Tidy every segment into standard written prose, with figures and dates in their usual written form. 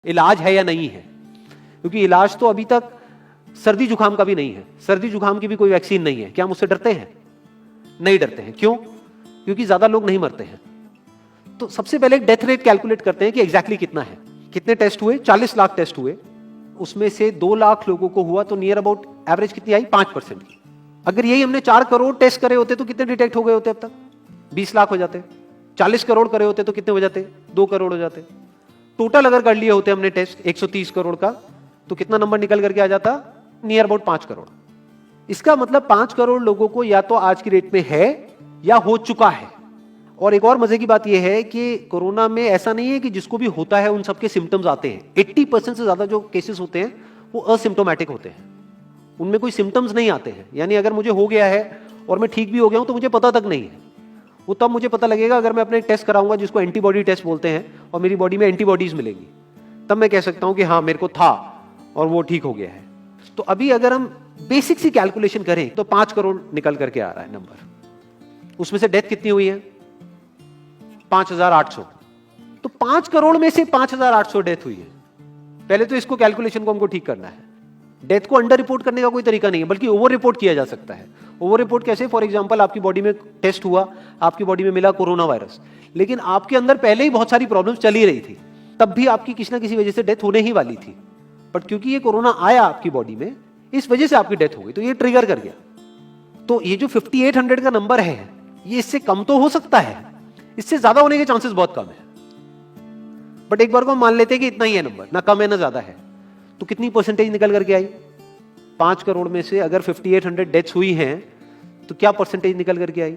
इलाज है या नहीं है, क्योंकि इलाज तो अभी तक सर्दी जुकाम का भी नहीं है, सर्दी जुकाम की भी कोई वैक्सीन नहीं है। क्या हम उससे डरते हैं? नहीं डरते हैं। क्यों? क्योंकि ज्यादा लोग नहीं मरते हैं। तो सबसे पहले डेथ रेट कैलकुलेट करते हैं कि एग्जैक्टली कितना है। कितने टेस्ट हुए? 40 लाख टेस्ट हुए, उसमें से 2 लाख लोगों को हुआ, तो नियर अबाउट एवरेज कितनी आई? 5% की। अगर यही हमने 4 करोड़ टेस्ट करे होते तो कितने डिटेक्ट हो गए होते अब तक? 20 लाख हो जाते। 40 करोड़ करे होते तो कितने हो जाते? 2 करोड़ हो जाते। टोटल अगर कर लिए होते हमने टेस्ट 130 करोड़ का, तो कितना नंबर निकल करके आ जाता? Near about 5 crore. इसका मतलब 5 करोड़ लोगों को या तो आज की डेट में है या हो चुका है। और एक और मजे की बात यह है कि कोरोना में ऐसा नहीं है कि जिसको भी होता है उन सबके सिम्टम्स आते हैं। 80% से ज्यादा जो केसेस होते हैं वो असिम्टोमेटिक होते हैं, उनमें कोई सिम्टम्स नहीं आते हैं। यानी अगर मुझे हो गया है और मैं ठीक भी हो गया हूं तो मुझे पता तक नहीं है। वो तब मुझे पता लगेगा अगर मैं अपने टेस्ट कराऊंगा, जिसको एंटीबॉडी टेस्ट बोलते हैं, और मेरी बॉडी में एंटीबॉडीज मिलेंगी, तब मैं कह सकता हूं कि हाँ मेरे को था और वो ठीक हो गया है। तो अभी अगर हम बेसिक सी कैलकुलेशन करें तो 5 करोड़ निकल करके आ रहा है नंबर। उसमें से डेथ कितनी हुई है? 5,800। तो 5 करोड़ में से 5,800 डेथ हुई है। पहले तो इसको कैलकुलेशन को हमको ठीक करना है। डेथ को अंडर रिपोर्ट करने का कोई तरीका नहीं है, बल्कि ओवर रिपोर्ट किया जा सकता है। ओवर रिपोर्ट कैसे? फॉर एग्जांपल, आपकी बॉडी में टेस्ट हुआ, आपकी बॉडी में मिला कोरोना वायरस, लेकिन आपके अंदर पहले ही बहुत सारी प्रॉब्लम्स चली रही थी, तब भी आपकी किसी ना किसी वजह से डेथ होने ही वाली थी। बट क्योंकि ये कोरोना आया आपकी बॉडी में, इस वजह से आपकी डेथ हो गई, तो ये ट्रिगर कर गया। तो ये जो 5800 का नंबर है, ये इससे कम तो हो सकता है, इससे ज्यादा होने के चांसेस बहुत कम है। बट एक बार को हम मान लेते हैं कि इतना ही है नंबर, ना कम है ना ज्यादा है, तो कितनी परसेंटेज निकल करके आई? 5 करोड़ में से अगर 5800 डेथ्स हुई हैं तो क्या परसेंटेज निकल करके आई?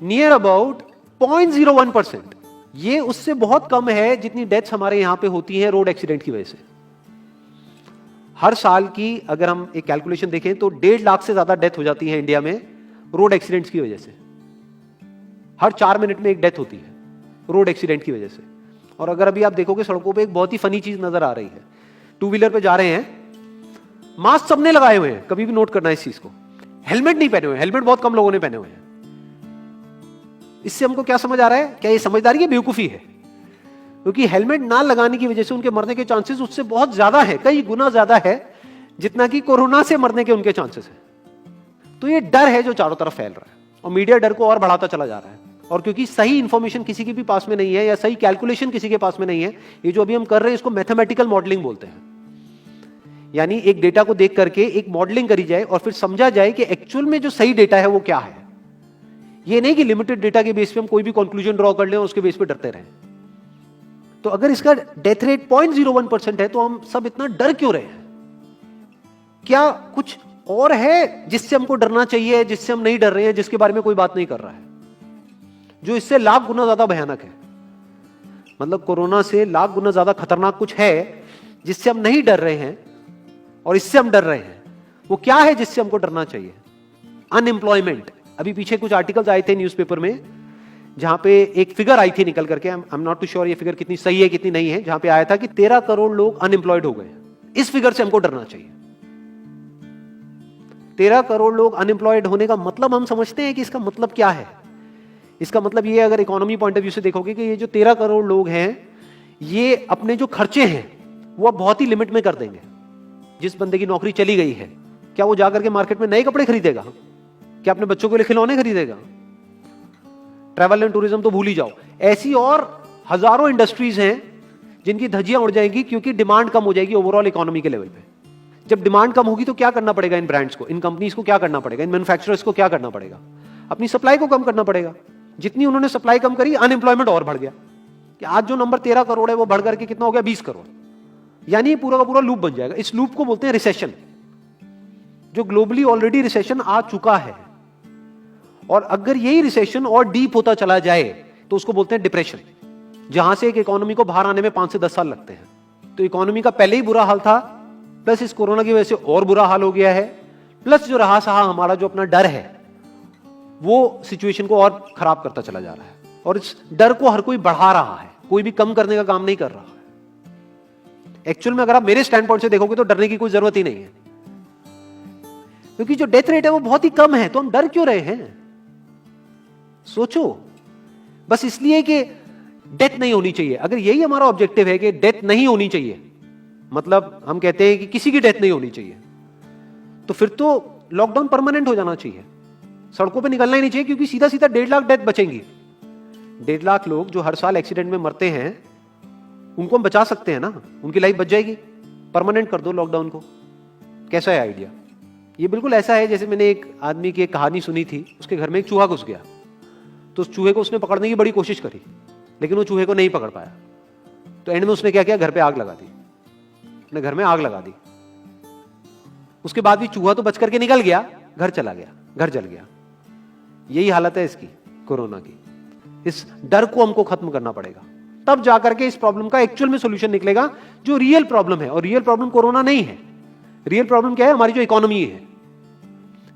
Near about 0.01%। ये उससे बहुत कम है जितनी डेथ्स हमारे यहां पे होती हैं रोड एक्सीडेंट की वजह से। हर साल की अगर हम एक कैलकुलेशन देखें तो 1.5 लाख से ज्यादा डेथ हो जाती है इंडिया में रोड एक्सीडेंट्स की वजह से। हर 4 मिनट में एक डेथ होती है रोड एक्सीडेंट की वजह से। और अगर अभी आप देखोगे सड़कों पे एक बहुत ही फनी चीज नजर आ रही है। 2 व्हीलर पे जा रहे हैं, मास्क सबने लगाए हुए हैं, कभी भी नोट करना इस चीज को। हेलमेट नहीं पहने हुए, हेलमेट बहुत कम लोगों ने पहने हुए हैं। इससे हमको क्या समझ आ रहा है? क्या ये समझदारी है, बेवकूफी है? क्योंकि हेलमेट ना लगाने की वजह से उनके मरने के चांसेस उससे बहुत ज्यादा है, कई गुना ज्यादा है जितना कि कोरोना से मरने के उनके चांसेस है। तो ये डर है जो चारों तरफ फैल रहा है, और मीडिया डर को और बढ़ाता चला जा रहा है। और क्योंकि सही इंफॉर्मेशन किसी के भी पास में नहीं है, या सही कैलकुलेशन किसी के पास में नहीं है, ये जो अभी हम कर रहे हैं इसको मैथमेटिकल मॉडलिंग बोलते हैं। यानी एक डेटा को देख करके एक मॉडलिंग करी जाए और फिर समझा जाए कि एक्चुअल में जो सही डेटा है वो क्या है। ये नहीं कि लिमिटेड डेटा के बेस पे हम कोई भी कंक्लूजन ड्रॉ कर लें और उसके बेस पे डरते रहें। तो अगर इसका डेथ रेट 0.01% है तो हम सब इतना डर क्यों रहे हैं? क्या कुछ और है जिससे हमको डरना चाहिए, जिससे हम नहीं डर रहे हैं, जिसके बारे में कोई बात नहीं कर रहा है, जो इससे लाख गुना ज्यादा भयानक है? मतलब कोरोना से लाख गुना ज्यादा खतरनाक कुछ है जिससे हम नहीं डर रहे हैं और इससे हम डर रहे हैं। वो क्या है जिससे हमको डरना चाहिए? अनएम्प्लॉयमेंट। अभी पीछे कुछ आर्टिकल्स आए थे न्यूज़पेपर में, जहां पे एक फिगर आई थी निकल करके, I am not too sure ये फिगर कितनी सही है कितनी नहीं है, जहां पे आया था कि 13 करोड़ लोग अनएम्प्लॉयड हो गए। इस फिगर से हमको डरना चाहिए। 13 करोड़ लोग अनएम्प्लॉयड होने का मतलब हम समझते हैं कि इसका मतलब क्या है? इसका मतलब ये, अगर इकोनॉमी पॉइंट ऑफ व्यू से देखोगे, कि ये जो 13 करोड़ लोग हैं ये अपने जो खर्चे हैं वो बहुत ही लिमिट में कर देंगे। जिस बंदे की नौकरी चली गई है, क्या वो जाकर के मार्केट में नए कपड़े खरीदेगा? क्या अपने बच्चों के लिए खिलौने खरीदेगा? ट्रैवल एंड टूरिज्म तो भूल ही जाओ। ऐसी और हजारों इंडस्ट्रीज हैं जिनकी धज्जियां उड़ जाएंगी, क्योंकि डिमांड कम हो जाएगी ओवरऑल इकोनॉमी के लेवल पे। जब डिमांड कम होगी तो क्या करना पड़ेगा इन ब्रांड्स को, इन कंपनीज को क्या करना पड़ेगा, इन मैन्युफैक्चरर्स को क्या करना पड़ेगा? अपनी सप्लाई को कम करना पड़ेगा। जितनी उन्होंने सप्लाई कम करी, अनएम्प्लॉयमेंट और बढ़ गया। कि आज जो नंबर 13 करोड़ है वो बढ़ करके कितना हो गया? 20 करोड़। यानी पूरा का पूरा लूप बन जाएगा। इस लूप को बोलते हैं रिसेशन, जो ग्लोबली ऑलरेडी रिसेशन आ चुका है। और अगर यही रिसेशन और डीप होता चला जाए तो उसको बोलते हैं डिप्रेशन, जहां से एक इकोनॉमी को बाहर आने में 5 से 10 साल लगते हैं। तो इकोनॉमी का पहले ही बुरा हाल था, प्लस इस कोरोना की वजह से और बुरा हाल हो गया है, प्लस जो रहा सहा हमारा जो अपना डर है वो सिचुएशन को और खराब करता चला जा रहा है। और इस डर को हर कोई बढ़ा रहा है, कोई भी कम करने का काम नहीं कर रहा है। एक्चुअल में अगर आप मेरे स्टैंड पॉइंट से देखोगे तो डरने की कोई जरूरत ही नहीं है, क्योंकि जो डेथ रेट है वो बहुत ही कम है। तो हम डर क्यों रहे हैं? सोचो। बस इसलिए कि डेथ नहीं होनी चाहिए। अगर यही हमारा ऑब्जेक्टिव है कि डेथ नहीं होनी चाहिए, मतलब हम कहते हैं कि किसी की डेथ नहीं होनी चाहिए, तो फिर तो लॉकडाउन परमानेंट हो जाना चाहिए, सड़कों पे निकलना ही नहीं चाहिए, क्योंकि सीधा सीधा 1.5 लाख डेथ बचेंगी। 1.5 लाख लोग जो हर साल एक्सीडेंट में मरते हैं, उनको हम बचा सकते हैं ना, उनकी लाइफ बच जाएगी। परमानेंट कर दो लॉकडाउन को। कैसा है आइडिया? ये बिल्कुल ऐसा है जैसे मैंने एक आदमी की एक कहानी सुनी थी, उसके घर में एक चूहा घुस गया, तो उस चूहे को उसने पकड़ने की बड़ी कोशिश करी, लेकिन वो चूहे को नहीं पकड़ पाया। तो एंड में उसने क्या किया, घर पे आग लगा दी, अपने घर में आग लगा दी। उसके बाद भी चूहा तो बच करके निकल गया, घर चला गया, घर जल गया। यही हालत है इसकी, कोरोना की। इस डर को हमको खत्म करना पड़ेगा, तब जाकर के इस प्रॉब्लम का एक्चुअल में सॉल्यूशन निकलेगा, जो रियल प्रॉब्लम है। और रियल प्रॉब्लम कोरोना नहीं है। रियल प्रॉब्लम क्या है? हमारी जो इकोनॉमी है।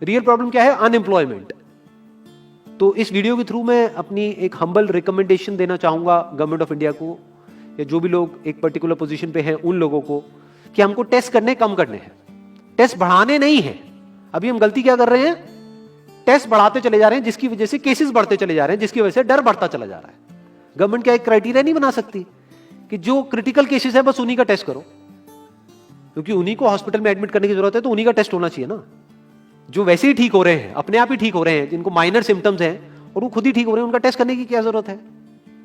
रियल प्रॉब्लम क्या है? अनएम्प्लॉयमेंट। तो इस वीडियो के थ्रू मैं अपनी एक हम्बल रिकमेंडेशन देना चाहूंगा गवर्नमेंट ऑफ इंडिया को, या जो भी लोग एक पर्टिकुलर पोजीशन पे हैं उन लोगों को, कि हमको टेस्ट करने कम करने हैं, टेस्ट बढ़ाने नहीं है। अभी हम गलती क्या कर रहे हैं? टेस्ट बढ़ाते चले जा रहे हैं, जिसकी वजह से केसेस बढ़ते चले जा रहे हैं, जिसकी वजह से डर बढ़ता चला जा रहा है। गवर्नमेंट क्या एक क्राइटेरिया नहीं बना सकती कि जो क्रिटिकल केसेस है बस उन्हीं का टेस्ट करो, क्योंकि उन्हीं को हॉस्पिटल में एडमिट करने की जरूरत है, तो उन्हीं का टेस्ट होना चाहिए ना। जो वैसे ही ठीक हो रहे हैं, अपने आप ही ठीक हो रहे हैं, जिनको माइनर सिम्टम्स हैं और वो खुद ही ठीक हो रहे हैं, उनका टेस्ट करने की क्या जरूरत है?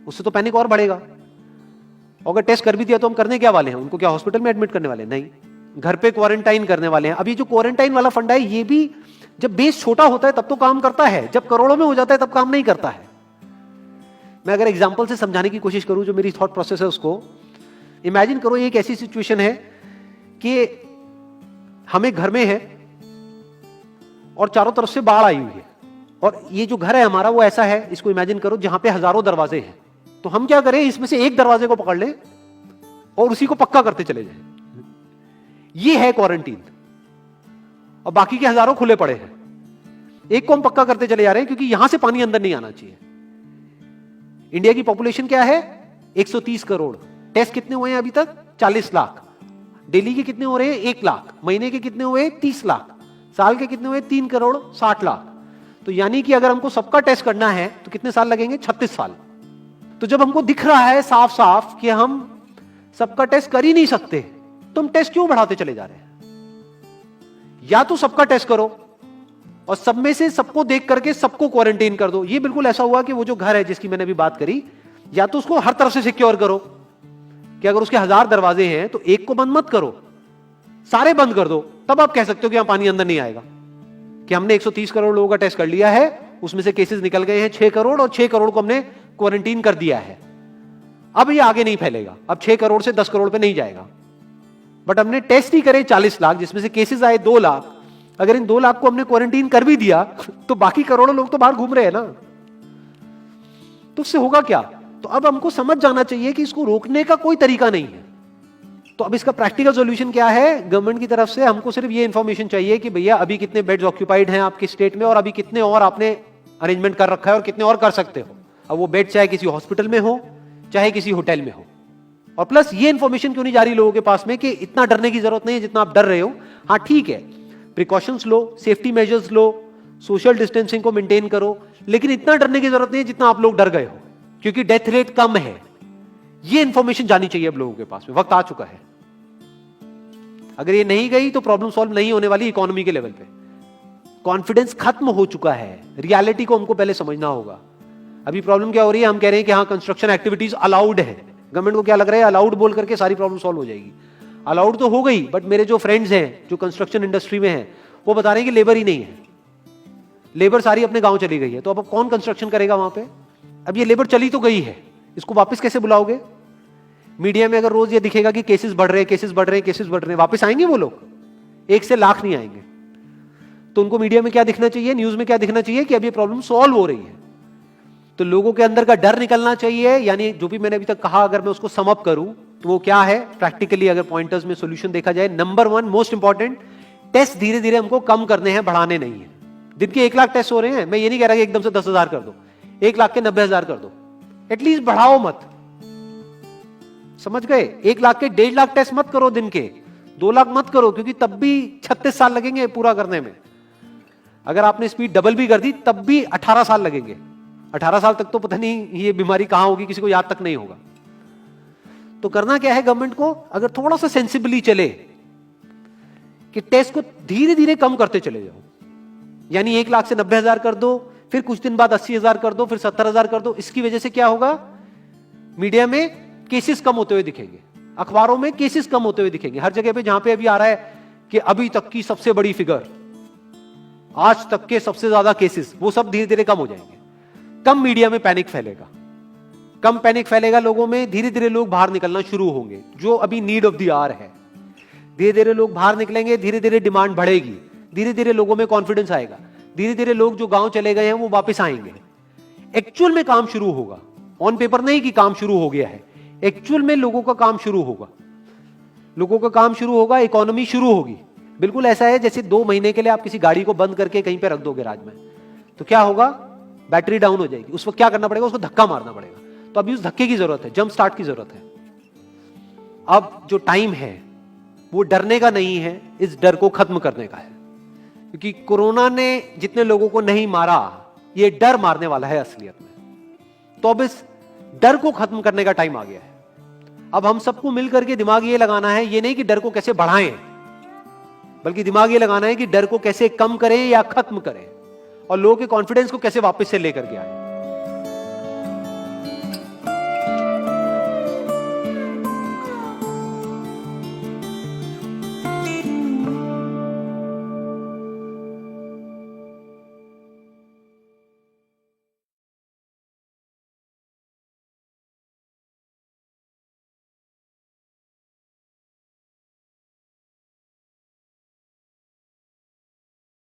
उससे तो पैनिक और बढ़ेगा। अगर टेस्ट कर भी दिया तो हम करने क्या वाले हैं? उनको क्या हॉस्पिटल में एडमिट करने वाले हैं? नहीं, घर पे क्वारंटाइन करने वाले हैं। अभी जो क्वारंटाइन वाला फंडा है, ये भी जब बेस छोटा होता है तब तो काम करता है, जब करोड़ों में हो जाता है तब काम नहीं करता है। मैं अगर एग्जांपल से समझाने की कोशिश करूं, जो मेरी थॉट प्रोसेस है उसको इमेजिन करो। एक ऐसी सिचुएशन है कि हम एक घर में है और चारों तरफ से बाढ़ आई हुई है, और ये जो घर है हमारा वो ऐसा है, इसको इमेजिन करो, जहां पे हजारों दरवाजे हैं। तो हम क्या करें, इसमें से एक दरवाजे को पकड़ लें और उसी को पक्का करते चले जाएं। ये है क्वारंटीन, और बाकी के हजारों खुले पड़े हैं। एक को हम पक्का करते चले जा रहे हैं, क्योंकि यहां से पानी अंदर नहीं आना चाहिए। इंडिया की पॉपुलेशन क्या है? 130 करोड़। टेस्ट कितने हुए हैं अभी तक? 40 लाख। दिल्ली के कितने हो रहे हैं? 1 लाख। महीने के कितने हुए? 30 लाख। साल के कितने हुए? 3 करोड़ 60 लाख। तो यानी कि अगर हमको सबका टेस्ट करना है तो कितने साल लगेंगे? 36 साल। तो जब हमको दिख रहा है साफ साफ कि हम सबका टेस्ट कर ही नहीं सकते, तो हम टेस्ट क्यों बढ़ाते चले जा रहे हैं? या तो सबका टेस्ट करो और सब में से सबको देख करके सबको क्वारंटाइन कर दो। ये बिल्कुल ऐसा हुआ कि वो जो घर है जिसकी मैंने अभी बात करी, या तो उसको हर तरफ से सिक्योर करो कि अगर उसके 1000 दरवाजे हैं तो एक को बंद मत करो, सारे बंद कर दो। तब आप कह सकते हो कि यहां पानी अंदर नहीं आएगा, कि हमने 130 करोड़ लोगों का टेस्ट कर लिया है, उसमें से केसेस निकल गए हैं 6 करोड़, और 6 करोड़ को हमने क्वारंटीन कर दिया है। अब ये आगे नहीं फैलेगा, अब 6 करोड़ से 10 करोड़ पे नहीं जाएगा। बट हमने टेस्ट ही करे 40 लाख, जिसमें से केसेस आए 2 लाख। अगर इन 2 लाख को हमने क्वारंटीन कर भी दिया तो बाकी करोड़ों लोग तो बाहर घूम रहे हैं ना। तो उससे होगा क्या? तो अब हमको समझ जाना चाहिए कि इसको रोकने का कोई तरीका नहीं है। तो अब इसका प्रैक्टिकल सॉल्यूशन क्या है? गवर्नमेंट की तरफ से हमको सिर्फ ये इंफॉर्मेशन चाहिए कि भैया अभी कितने बेड्स ऑक्यूपाइड हैं आपके स्टेट में, और अभी कितने और आपने अरेंजमेंट कर रखा है, और कितने और कर सकते हो। अब वो बेड चाहे किसी हॉस्पिटल में हो चाहे किसी होटल में हो। और प्लस ये इंफॉर्मेशन क्यों नहीं जा रही लोगों के पास में कि इतना डरने की जरूरत नहीं है जितना आप डर रहे हो। हाँ ठीक है, प्रिकॉशंस लो, सेफ्टी मेजर्स लो, सोशल डिस्टेंसिंग को मेंटेन करो, लेकिन इतना डरने की जरूरत नहीं है जितना आप लोग डर गए हो, क्योंकि डेथ रेट कम है। ये इंफॉर्मेशन जानी चाहिए अब लोगों के पास में, वक्त आ चुका है। अगर ये नहीं गई तो प्रॉब्लम सॉल्व नहीं होने वाली इकोनॉमी के लेवल पे। कॉन्फिडेंस खत्म हो चुका है, रियलिटी को हमको पहले समझना होगा। अभी प्रॉब्लम क्या हो रही है? हम कह रहे हैं कि हाँ कंस्ट्रक्शन एक्टिविटीज अलाउड है। गवर्नमेंट को क्या लग रहा है? अलाउड बोल करके सारी प्रॉब्लम सॉल्व हो जाएगी। अलाउड तो हो गई, बट मेरे जो फ्रेंड्स हैं जो कंस्ट्रक्शन इंडस्ट्री में हैं, वो बता रहे हैं कि लेबर ही नहीं है, लेबर सारी अपने गांव चली गई है। तो अब कौन कंस्ट्रक्शन करेगा वहां पे? अब ये लेबर चली तो गई है, इसको वापस कैसे बुलाओगे? मीडिया में अगर रोज ये दिखेगा कि केसेस बढ़ रहे हैं, केसेस बढ़ रहे हैं, केसेस बढ़ रहे हैं, वापस आएंगे वो लोग? 1 से लाख नहीं आएंगे। तो उनको मीडिया में क्या दिखना चाहिए, न्यूज में क्या दिखना चाहिए? कि अब ये प्रॉब्लम सॉल्व हो रही है। तो लोगों के अंदर का डर निकलना चाहिए। यानी जो भी मैंने अभी तक कहा, अगर मैं उसको सम अप करूं तो वो क्या है प्रैक्टिकली, अगर पॉइंटर्स में सॉल्यूशन देखा जाए। नंबर 1 मोस्ट इंपॉर्टेंट, टेस्ट धीरे धीरे हमको कम करने हैं, बढ़ाने नहीं है। दिन के 1 लाख टेस्ट हो रहे हैं, मैं ये नहीं कह रहा कि एकदम से 10,000 कर दो, 1 लाख के 90,000 कर दो, एटलीस्ट बढ़ाओ मत। समझ गए? 1 लाख के 1.5 लाख टेस्ट मत करो दिन के, 2 लाख मत करो, क्योंकि तब भी 36 साल लगेंगे पूरा करने में। अगर आपने स्पीड डबल भी कर दी तब भी 18 साल लगेंगे। 18 साल तक तो पता नहीं ये बीमारी कहां होगी, किसी को याद तक नहीं होगा। तो करना क्या है गवर्नमेंट को, अगर थोड़ा सा सेंसिबली चले कि टेस्ट को धीरे धीरे कम करते चले जाओ, यानी 1 लाख से 90,000 कर दो, फिर कुछ दिन बाद 80,000 कर दो, फिर 70,000 कर दो। इसकी वजह से क्या होगा, मीडिया में केसेस कम होते हुए दिखेंगे, अखबारों में केसेस कम होते हुए दिखेंगे, हर जगह पे जहां पे अभी आ रहा है कि अभी तक की सबसे बड़ी फिगर, आज तक के सबसे ज्यादा केसेस, वो सब धीरे धीरे कम हो जाएंगे। कम मीडिया में पैनिक फैलेगा, कम पैनिक फैलेगा लोगों में, धीरे धीरे लोग बाहर निकलना शुरू होंगे, जो अभी नीड ऑफ द आवर है। धीरे धीरे लोग बाहर निकलेंगे, धीरे धीरे डिमांड बढ़ेगी, धीरे धीरे लोगों में कॉन्फिडेंस आएगा, धीरे धीरे लोग जो गांव चले गए हैं वो वापस आएंगे। एक्चुअल में काम शुरू होगा, ऑन पेपर नहीं कि काम शुरू हो गया है, एक्चुअल में लोगों का काम शुरू होगा, लोगों का काम शुरू होगा, इकोनॉमी शुरू होगी। बिल्कुल ऐसा है जैसे 2 महीने के लिए आप किसी गाड़ी को बंद करके कहीं पे रख दोगे राज में, तो क्या होगा, बैटरी डाउन हो जाएगी, उस वक्त क्या करना पड़ेगा, उसको धक्का मारना पड़ेगा। तो अभी उस धक्के की जरूरत है, जंप स्टार्ट की जरूरत है। अब जो टाइम है वो डरने का नहीं है, इस डर को खत्म करने का है, क्योंकि कोरोना ने जितने लोगों को नहीं मारा, ये डर मारने वाला है असलियत में। तो अब इस डर को खत्म करने का टाइम आ गया है। अब हम सबको मिलकर के दिमाग ये लगाना है, ये नहीं कि डर को कैसे बढ़ाएं, बल्कि दिमाग ये लगाना है कि डर को कैसे कम करें या खत्म करें, और लोगों के कॉन्फिडेंस को कैसे वापस से लेकर के आए।